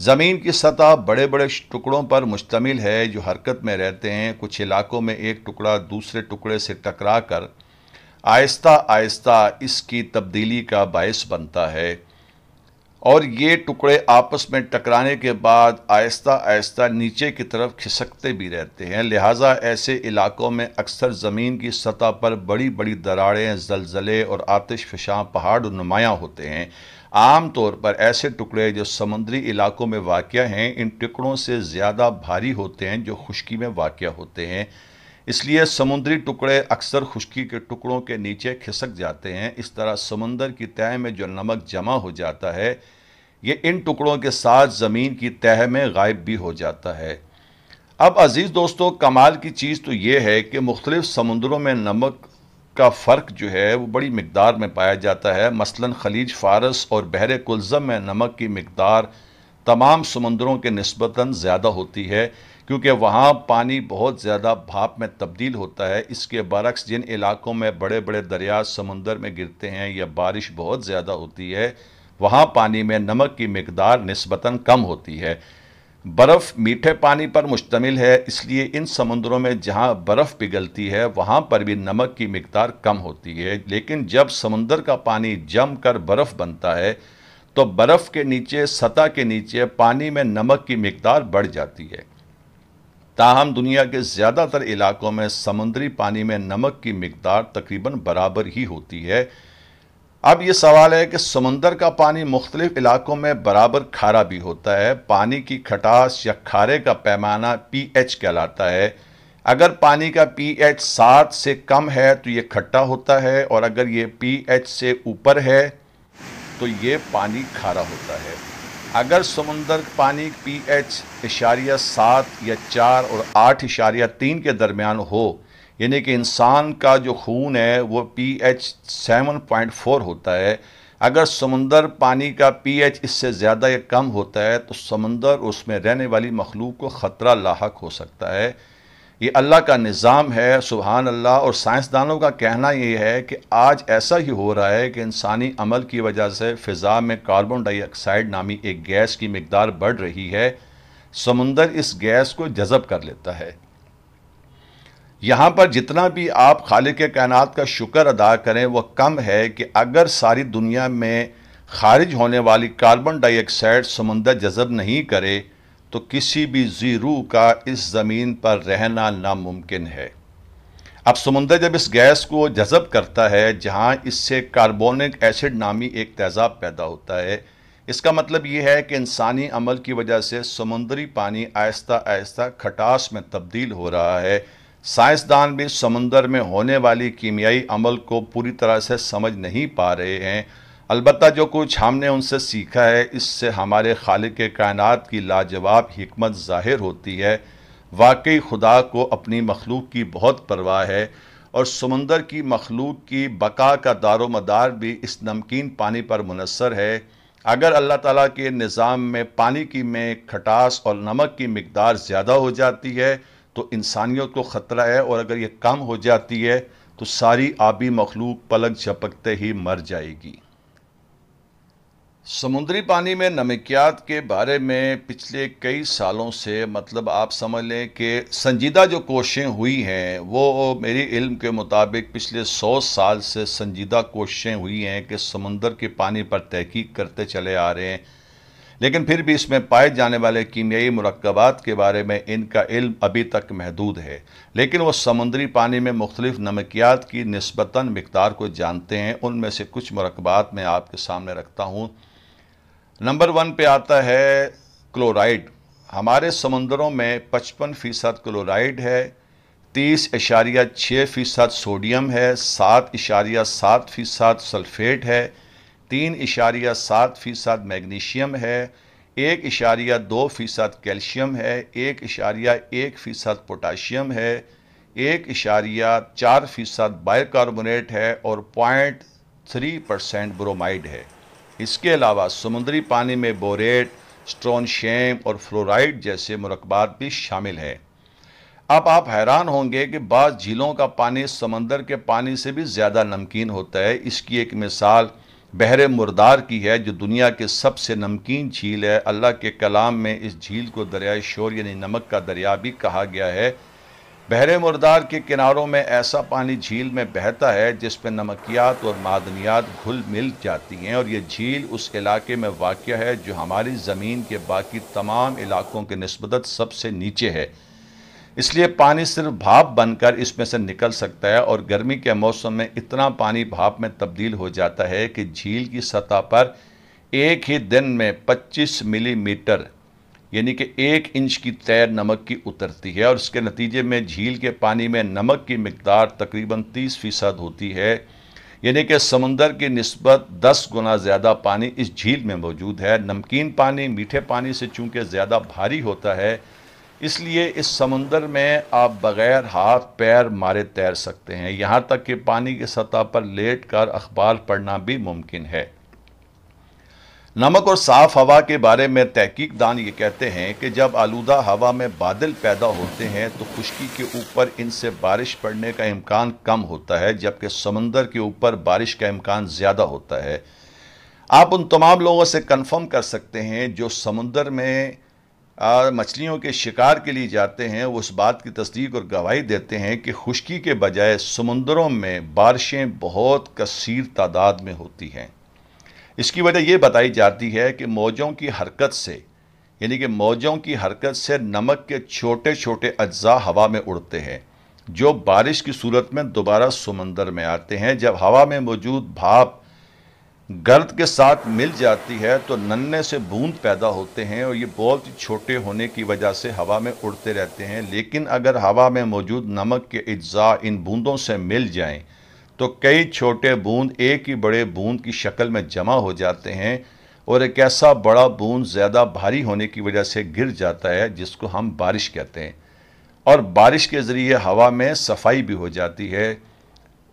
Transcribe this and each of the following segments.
زمین کی سطح بڑے بڑے ٹکڑوں پر مشتمل ہے جو حرکت میں رہتے ہیں۔ کچھ علاقوں میں ایک ٹکڑا دوسرے ٹکڑے سے ٹکرا کر آہستہ آہستہ اس کی تبدیلی کا باعث بنتا ہے، اور یہ ٹکڑے آپس میں ٹکرانے کے بعد آہستہ آہستہ نیچے کی طرف کھسکتے بھی رہتے ہیں۔ لہٰذا ایسے علاقوں میں اکثر زمین کی سطح پر بڑی بڑی دراڑیں، زلزلے اور آتش فشاں پہاڑ نمایاں ہوتے ہیں۔ عام طور پر ایسے ٹکڑے جو سمندری علاقوں میں واقع ہیں ان ٹکڑوں سے زیادہ بھاری ہوتے ہیں جو خشکی میں واقع ہوتے ہیں، اس لیے سمندری ٹکڑے اکثر خشکی کے ٹکڑوں کے نیچے کھسک جاتے ہیں۔ اس طرح سمندر کی تہہ میں جو نمک جمع ہو جاتا ہے یہ ان ٹکڑوں کے ساتھ زمین کی تہہ میں غائب بھی ہو جاتا ہے۔ اب عزیز دوستو، کمال کی چیز تو یہ ہے کہ مختلف سمندروں میں نمک کا فرق جو ہے وہ بڑی مقدار میں پایا جاتا ہے۔ مثلاً خلیج فارس اور بحر کلزم میں نمک کی مقدار تمام سمندروں کے نسبتاً زیادہ ہوتی ہے، کیونکہ وہاں پانی بہت زیادہ بھاپ میں تبدیل ہوتا ہے۔ اس کے برعکس جن علاقوں میں بڑے بڑے دریا سمندر میں گرتے ہیں یا بارش بہت زیادہ ہوتی ہے وہاں پانی میں نمک کی مقدار نسبتاً کم ہوتی ہے۔ برف میٹھے پانی پر مشتمل ہے، اس لیے ان سمندروں میں جہاں برف پگھلتی ہے وہاں پر بھی نمک کی مقدار کم ہوتی ہے، لیکن جب سمندر کا پانی جم کر برف بنتا ہے تو برف کے نیچے، سطح کے نیچے پانی میں نمک کی مقدار بڑھ جاتی ہے۔ تاہم دنیا کے زیادہ تر علاقوں میں سمندری پانی میں نمک کی مقدار تقریباً برابر ہی ہوتی ہے۔ اب یہ سوال ہے کہ سمندر کا پانی مختلف علاقوں میں برابر کھارا بھی ہوتا ہے۔ پانی کی کھٹاس یا کھارے کا پیمانہ پی ایچ کہلاتا ہے۔ اگر پانی کا پی ایچ 7 سے کم ہے تو یہ کھٹا ہوتا ہے، اور اگر یہ پی ایچ سے اوپر ہے تو یہ پانی کھارا ہوتا ہے۔ اگر سمندر پانی پی ایچ 7 یا 4 اور 8.3 کے درمیان ہو، یعنی کہ انسان کا جو خون ہے وہ پی ایچ 7.4 ہوتا ہے، اگر سمندر پانی کا پی ایچ اس سے زیادہ یا کم ہوتا ہے تو سمندر اس میں رہنے والی مخلوق کو خطرہ لاحق ہو سکتا ہے۔ یہ اللہ کا نظام ہے، سبحان اللہ۔ اور سائنسدانوں کا کہنا یہ ہے کہ آج ایسا ہی ہو رہا ہے کہ انسانی عمل کی وجہ سے فضا میں کاربن ڈائی آکسائڈ نامی ایک گیس کی مقدار بڑھ رہی ہے۔ سمندر اس گیس کو جذب کر لیتا ہے۔ یہاں پر جتنا بھی آپ خالق کائنات کا شکر ادا کریں وہ کم ہے کہ اگر ساری دنیا میں خارج ہونے والی کاربن ڈائی آکسائڈ سمندر جذب نہیں کرے تو کسی بھی ذی روح کا اس زمین پر رہنا ناممکن ہے۔ اب سمندر جب اس گیس کو جذب کرتا ہے جہاں اس سے کاربونک ایسڈ نامی ایک تیزاب پیدا ہوتا ہے، اس کا مطلب یہ ہے کہ انسانی عمل کی وجہ سے سمندری پانی آہستہ آہستہ کھٹاس میں تبدیل ہو رہا ہے۔ سائنسدان بھی سمندر میں ہونے والی کیمیائی عمل کو پوری طرح سے سمجھ نہیں پا رہے ہیں، البتہ جو کچھ ہم نے ان سے سیکھا ہے اس سے ہمارے خالق کائنات کی لاجواب حکمت ظاہر ہوتی ہے۔ واقعی خدا کو اپنی مخلوق کی بہت پرواہ ہے، اور سمندر کی مخلوق کی بقا کا دار و مدار بھی اس نمکین پانی پر منحصر ہے۔ اگر اللہ تعالیٰ کے نظام میں پانی کی میں کھٹاس اور نمک کی مقدار زیادہ ہو جاتی ہے تو انسانیت کو خطرہ ہے، اور اگر یہ کم ہو جاتی ہے تو ساری آبی مخلوق پلک جھپکتے ہی مر جائے گی۔ سمندری پانی میں نمکیات کے بارے میں پچھلے کئی سالوں سے، مطلب آپ سمجھ لیں کہ سنجیدہ جو کوششیں ہوئی ہیں وہ میری علم کے مطابق پچھلے 100 سال سے سنجیدہ کوششیں ہوئی ہیں کہ سمندر کے پانی پر تحقیق کرتے چلے آ رہے ہیں، لیکن پھر بھی اس میں پائے جانے والے کیمیائی مرکبات کے بارے میں ان کا علم ابھی تک محدود ہے، لیکن وہ سمندری پانی میں مختلف نمکیات کی نسبتاً مقدار کو جانتے ہیں۔ ان میں سے کچھ مرکبات میں آپ کے سامنے رکھتا ہوں۔ نمبر 1 پہ آتا ہے کلورائڈ۔ ہمارے سمندروں میں 55% کلورائڈ ہے، 30.6% سوڈیم ہے، 7.7% سلفیٹ ہے، 3.7% میگنیشیم ہے، 1.2% کیلشیم ہے، 1.1% پوٹاشیم ہے، 1.4% بائیکاربونیٹ ہے، اور 0.3% برومائڈ ہے۔ اس کے علاوہ سمندری پانی میں بوریٹ، اسٹرونشیم اور فلورائڈ جیسے مرکبات بھی شامل ہیں۔ اب آپ حیران ہوں گے کہ بعض جھیلوں کا پانی سمندر کے پانی سے بھی زیادہ نمکین ہوتا ہے۔ اس کی ایک مثال بحر مردار کی ہے جو دنیا کے سب سے نمکین جھیل ہے۔ اللہ کے کلام میں اس جھیل کو دریائے شور یعنی نمک کا دریا بھی کہا گیا ہے۔ بحر مردار کے کناروں میں ایسا پانی جھیل میں بہتا ہے جس میں نمکیات اور معدنیات گھل مل جاتی ہیں، اور یہ جھیل اس علاقے میں واقع ہے جو ہماری زمین کے باقی تمام علاقوں کے نسبت سب سے نیچے ہے۔ اس لیے پانی صرف بھاپ بن کر اس میں سے نکل سکتا ہے، اور گرمی کے موسم میں اتنا پانی بھاپ میں تبدیل ہو جاتا ہے کہ جھیل کی سطح پر ایک ہی دن میں 25 ملی میٹر یعنی کہ 1 انچ کی تیر نمک کی اترتی ہے، اور اس کے نتیجے میں جھیل کے پانی میں نمک کی مقدار تقریباً 30% ہوتی ہے، یعنی کہ سمندر کی نسبت 10 گنا زیادہ پانی اس جھیل میں موجود ہے۔ نمکین پانی میٹھے پانی سے چونکہ زیادہ بھاری ہوتا ہے، اس لیے اس سمندر میں آپ بغیر ہاتھ پیر مارے تیر سکتے ہیں، یہاں تک کہ پانی کی سطح پر لیٹ کر اخبار پڑھنا بھی ممکن ہے۔ نمک اور صاف ہوا کے بارے میں تحقیق دان یہ کہتے ہیں کہ جب آلودہ ہوا میں بادل پیدا ہوتے ہیں تو خشکی کے اوپر ان سے بارش پڑنے کا امکان کم ہوتا ہے، جبکہ سمندر کے اوپر بارش کا امکان زیادہ ہوتا ہے۔ آپ ان تمام لوگوں سے کنفرم کر سکتے ہیں جو سمندر میں مچھلیوں کے شکار کے لیے جاتے ہیں، وہ اس بات کی تصدیق اور گواہی دیتے ہیں کہ خشکی کے بجائے سمندروں میں بارشیں بہت کثیر تعداد میں ہوتی ہیں۔ اس کی وجہ یہ بتائی جاتی ہے کہ موجوں کی حرکت سے یعنی کہ موجوں کی حرکت سے نمک کے چھوٹے چھوٹے اجزاء ہوا میں اڑتے ہیں، جو بارش کی صورت میں دوبارہ سمندر میں آتے ہیں۔ جب ہوا میں موجود بھاپ گرد کے ساتھ مل جاتی ہے تو ننھے سے بوند پیدا ہوتے ہیں، اور یہ بہت ہی چھوٹے ہونے کی وجہ سے ہوا میں اڑتے رہتے ہیں۔ لیکن اگر ہوا میں موجود نمک کے اجزاء ان بوندوں سے مل جائیں تو کئی چھوٹے بوند ایک ہی بڑے بوند کی شکل میں جمع ہو جاتے ہیں، اور ایک ایسا بڑا بوند زیادہ بھاری ہونے کی وجہ سے گر جاتا ہے جس کو ہم بارش کہتے ہیں، اور بارش کے ذریعے ہوا میں صفائی بھی ہو جاتی ہے۔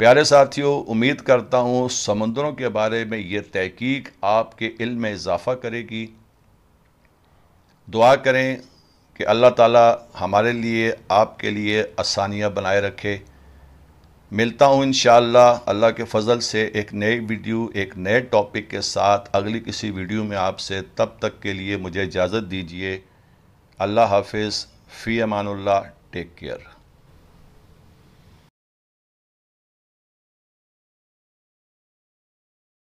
پیارے ساتھیوں، امید کرتا ہوں سمندروں کے بارے میں یہ تحقیق آپ کے علم میں اضافہ کرے گی۔ دعا کریں کہ اللہ تعالی ہمارے لیے آپ کے لیے آسانیاں بنائے رکھے۔ ملتا ہوں انشاءاللہ اللہ کے فضل سے ایک نئی ویڈیو ایک نئے ٹاپک کے ساتھ اگلی کسی ویڈیو میں آپ سے۔ تب تک کے لیے مجھے اجازت دیجیے۔ اللہ حافظ، فی امان اللہ، ٹیک کیئر۔